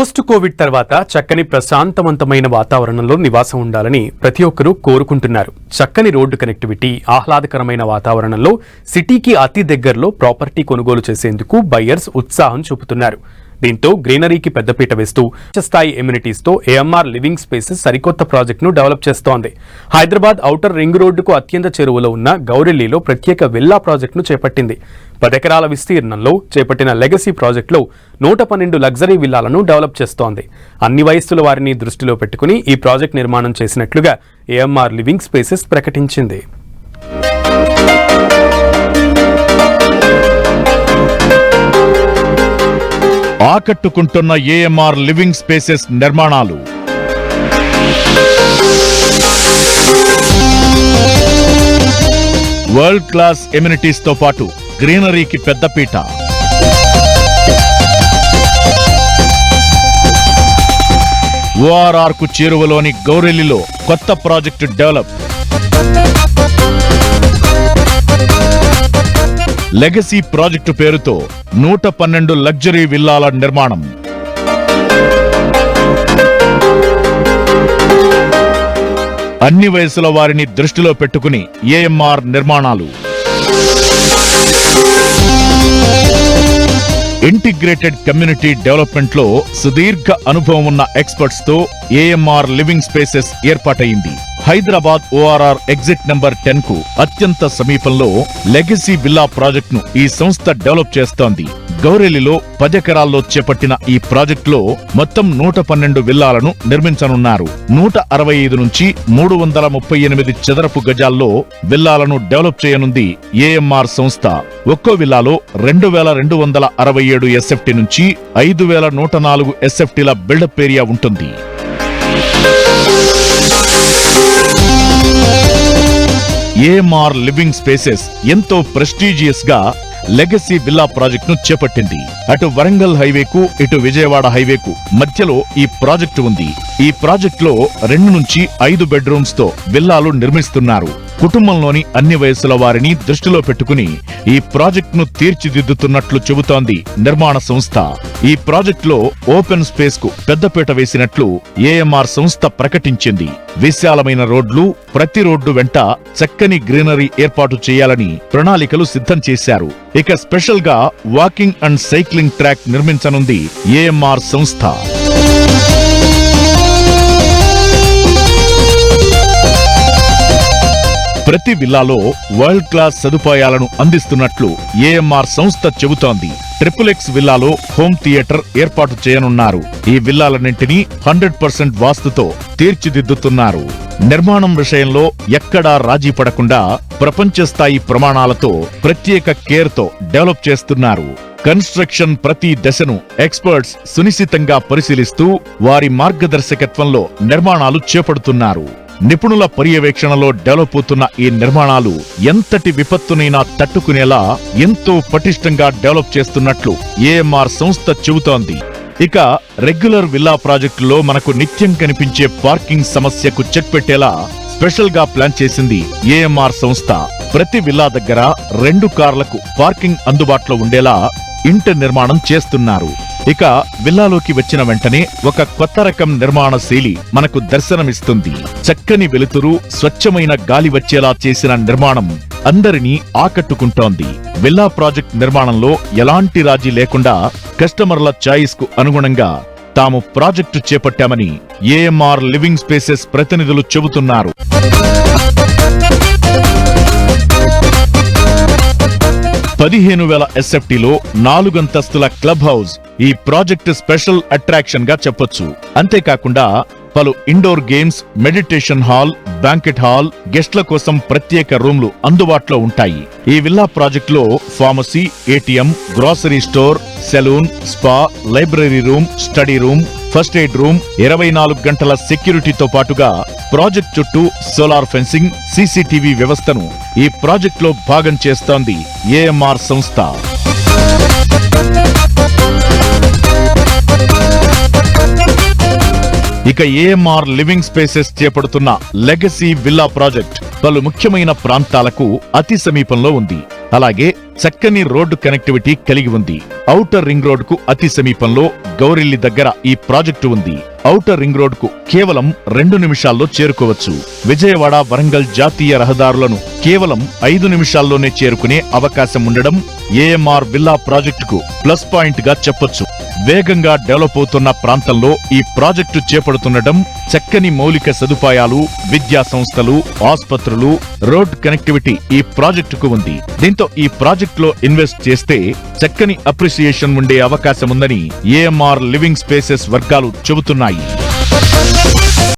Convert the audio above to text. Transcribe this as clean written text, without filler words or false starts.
Post Covid తర్వాత చక్కని ప్రశాంతవంతమైన వాతావరణంలో నివాసం ఉండాలని ప్రతి ఒక్కరూ కోరుకుంటున్నారు. చక్కని రోడ్డు కనెక్టివిటీ, ఆహ్లాదకరమైన వాతావరణంలో సిటీకి అతి దగ్గరలో ప్రాపర్టీ కొనుగోలు చేసేందుకు బయ్యర్స్ ఉత్సాహం చూపుతున్నారు. దీంతో గ్రీనరీకి పెద్దపీట వేస్తూ స్థాయి ఎమ్యూనిటీస్ తో ఏఎంఆర్ లివింగ్ స్పేసెస్ సరికొత్త ప్రాజెక్టును డెవలప్ చేస్తోంది. హైదరాబాద్ ఔటర్ రింగ్ రోడ్డుకు అత్యంత చేరువలో ఉన్న గౌరెల్లిలో ప్రత్యేక విల్లా ప్రాజెక్టును చేపట్టింది. 10 ఎకరాల విస్తీర్ణంలో చేపట్టిన లెగసీ ప్రాజెక్టులో 112 లగ్జరీ విల్లాలను డెవలప్ చేస్తోంది. అన్ని వయస్సుల వారిని దృష్టిలో పెట్టుకుని ఈ ప్రాజెక్టు నిర్మాణం చేసినట్లుగా ఏఎంఆర్ లివింగ్ స్పేసెస్ ప్రకటించింది. ఆకట్టుకుంటున్న ఏఎంఆర్ లివింగ్ స్పేసెస్ నిర్మాణాలు. వరల్డ్ క్లాస్ ఎమ్యూనిటీస్ తో పాటు గ్రీనరీకి పెద్దపీట. ఓఆర్ఆర్ కు చేరువలోని గౌరెల్లిలో కొత్త ప్రాజెక్టు డెవలప్. లెగసీ ప్రాజెక్టు పేరుతో 112 లగ్జరీ విల్లాల నిర్మాణం. అన్ని వయసుల వారిని దృష్టిలో పెట్టుకుని ఏఎంఆర్ నిర్మాణాలు. ఇంటిగ్రేటెడ్ కమ్యూనిటీ డెవలప్మెంట్ లో సుదీర్ఘ అనుభవం ఉన్న ఎక్స్పర్ట్స్ తో ఏఎంఆర్ లివింగ్ స్పేసెస్ ఏర్పాటైంది. హైదరాబాద్ ఓఆర్ఆర్ ఎగ్జిట్ నంబర్ 10 కు అత్యంత సమీపంలో లెగసీ విల్లా ప్రాజెక్టును ఈ సంస్థ డెవలప్ చేస్తోంది. గౌరెల్లిలో 10 ఎకరాల్లో చేపట్టిన ఈ ప్రాజెక్టులో మొత్తం 112 విల్లాలను నిర్మించనున్నారు. 165 నుంచి 338 చదరపు గజాల్లో విల్లాలను డెవలప్ చేయనుంది ఏఎంఆర్ సంస్థ. ఒక్కో విల్లాలో 2267 ఎస్ఎఫ్టీ నుంచి 5104 ఎస్ఎఫ్టీల బిల్డప్ ఏరియా ఉంటుంది. ఏఎంఆర్ లివింగ్ స్పేసెస్ ఎంతో ప్రెస్టీజియస్ గా లెగసీ విల్లా ప్రాజెక్టును చేపట్టింది. అటు వరంగల్ హైవేకు, ఇటు విజయవాడ హైవేకు మధ్యలో ఈ ప్రాజెక్టు ఉంది. ఈ ప్రాజెక్టులో 2 నుంచి 5 బెడ్రూమ్స్ తో విల్లాలు నిర్మిస్తున్నారు. కుటుంబంలోని అన్ని వయసుల వారిని దృష్టిలో పెట్టుకుని ఈ ప్రాజెక్టును తీర్చిదిద్దుతున్నట్లు చెబుతోంది నిర్మాణ సంస్థ. ఈ ప్రాజెక్టులో ఓపెన్ స్పేస్ కు పెద్దపీట వేసినట్లు ఏఎంఆర్ సంస్థ ప్రకటించింది. విశాలమైన రోడ్లు, ప్రతి రోడ్డు వెంట చక్కని గ్రీనరీ ఏర్పాటు చేయాలని ప్రణాళికలు సిద్ధం చేశారు. ఇక స్పెషల్ గా వాకింగ్ అండ్ సైక్లింగ్ ట్రాక్ నిర్మించనుంది ఏఎంఆర్ సంస్థ. ప్రతి విల్లాలో వరల్డ్ క్లాస్ సదుపాయాలను అందిస్తున్నట్లు ఏఎంఆర్ సంస్థ చెబుతోంది. ట్రిపుల్ఎక్స్ విల్లాలో హోమ్ థియేటర్ ఏర్పాటు చేయనున్నారు. ఈ విల్లాలన్నింటినీ 100% వాస్తుతో తీర్చిదిద్దుతున్నారు. నిర్మాణం విషయంలో ఎక్కడా రాజీ పడకుండా ప్రపంచ స్థాయి ప్రమాణాలతో ప్రత్యేక కేర్ తో డెవలప్ చేస్తున్నారు. కన్స్ట్రక్షన్ ప్రతి దశను ఎక్స్పర్ట్స్ సునిశితంగా పరిశీలిస్తూ వారి మార్గదర్శకత్వంలో నిర్మాణాలు చేపడుతున్నారు. నిపుణుల పర్యవేక్షణలో డెవలప్ అవుతున్న ఈ నిర్మాణాలు ఎంతటి విపత్తునైనా తట్టుకునేలా ఎంతో పటిష్టంగా డెవలప్ చేస్తున్నట్లు ఏఎంఆర్ సంస్థ చెబుతోంది. ఇక రెగ్యులర్ విల్లా ప్రాజెక్టులో మనకు నిత్యం కనిపించే పార్కింగ్ సమస్యకు చెక్ పెట్టేలా స్పెషల్ గా ప్లాన్ చేసింది ఏఎంఆర్ సంస్థ. ప్రతి విల్లా దగ్గర 2 కార్లకు పార్కింగ్ అందుబాటులో ఉండేలా ఇంటి నిర్మాణం చేస్తున్నారు. ఇక విల్లాలోకి వచ్చిన వెంటనే ఒక కొత్త రకం నిర్మాణ శైలి మనకు దర్శనమిస్తుంది. చక్కని వెలుతురు, స్వచ్ఛమైన గాలి వచ్చేలా చేసిన నిర్మాణం అందరినీ ఆకట్టుకుంటోంది. విల్లా ప్రాజెక్ట్ నిర్మాణంలో ఎలాంటి రాజీ లేకుండా కస్టమర్ల చాయిస్ కు అనుగుణంగా తాము ప్రాజెక్టు చేపట్టామని ఏఎంఆర్ లివింగ్ స్పేసెస్ ప్రతినిధులు చెబుతున్నారు. 15,000 ఎస్ఎఫ్టీలో 4 అంతస్తుల క్లబ్ హౌస్ ఈ ప్రాజెక్టు స్పెషల్ అట్రాక్షన్ గా చెప్పొచ్చు. అంతేకాకుండా పలు indoor games, meditation hall, banquet hall, గెస్ట్ల కోసం ప్రత్యేక రూమ్లు అందుబాటులో ఉంటాయి. ఈ విల్లా ప్రాజెక్టులో pharmacy, ATM, grocery store, salon, spa, library room, study room, first aid room, 24 గంటల సెక్యూరిటీతో పాటుగా ప్రాజెక్ట్ చుట్టూ సోలార్ ఫెన్సింగ్, సీసీటీవీ వ్యవస్థను ఈ ప్రాజెక్టులో భాగం చేస్తోంది ఏఎంఆర్ సంస్థ. ఇక ఏఎంఆర్ లివింగ్ స్పేసెస్ చేపడుతున్న లెగసీ విల్లా ప్రాజెక్ట్ పలు ముఖ్యమైన ప్రాంతాలకు అతి సమీపంలో ఉంది. అలాగే చక్కని రోడ్డు కనెక్టివిటీ కలిగి ఉంది. ఔటర్ రింగ్ రోడ్డుకు అతి సమీపంలో గౌరిల్లి దగ్గర ఈ ప్రాజెక్టు ఉంది. ఔటర్ రింగ్ రోడ్డుకు కేవలం 2 నిమిషాల్లో చేరుకోవచ్చు. విజయవాడ వరంగల్ జాతీయ రహదారులను కేవలం 5 నిమిషాల్లోనే చేరుకునే అవకాశం ఉండడం ఏఎంఆర్ విల్లా ప్రాజెక్టుకు ప్లస్ పాయింట్ గా చెప్పొచ్చు. వేగంగా డెవలప్ అవుతున్న ప్రాంతంలో ఈ ప్రాజెక్టు చేపడుతుండటం, చక్కని మౌలిక సదుపాయాలు, విద్యా సంస్థలు, ఆస్పత్రులు, రోడ్ కనెక్టివిటీ ఈ ప్రాజెక్టుకు ఉంది. దీంతో ఈ ప్రాజెక్టులో ఇన్వెస్ట్ చేస్తే చక్కని అప్రిసియేషన్ ఉండే అవకాశం ఉందని ఏఎంఆర్ లివింగ్ స్పేసెస్ వర్గాలు చెబుతున్నాయి.